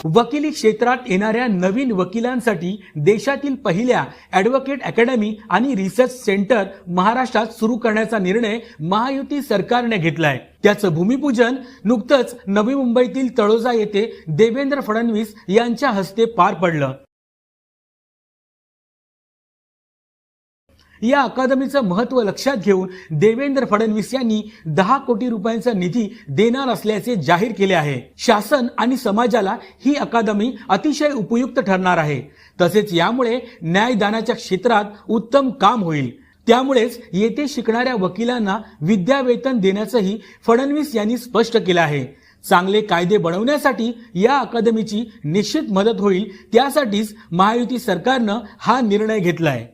वकिली क्षेत्रात येणाऱ्या नवीन वकिलांसाठी देशातील पहिल्या ॲडव्होकेट अकॅडमी आणि रिसर्च सेंटर महाराष्ट्रात सुरू करण्याचा निर्णय महायुती सरकारने घेतलाय। त्याचं भूमिपूजन नुकतंच नवी मुंबईतील तळोजा येथे देवेंद्र फडणवीस यांच्या हस्ते पार पडलं। या अकादमीचं महत्त्व लक्षात घेऊन देवेंद्र फडणवीस यांनी 10 कोटी रुपयांचा निधी देणार असल्याचे जाहीर केले आहे। शासन आणि समाजाला ही अकादमी अतिशय उपयुक्त ठरणार आहे। तसेच यामुळे न्यायदानाच्या क्षेत्रात उत्तम काम होईल। त्यामुळेच येथे शिकणाऱ्या वकिलांना विद्यावेतन देण्याचंही फडणवीस यांनी स्पष्ट केलं आहे। चांगले कायदे बनवण्यासाठी या अकादमीची निश्चित मदत होईल। त्यासाठीच महायुती सरकारनं हा निर्णय घेतलाय।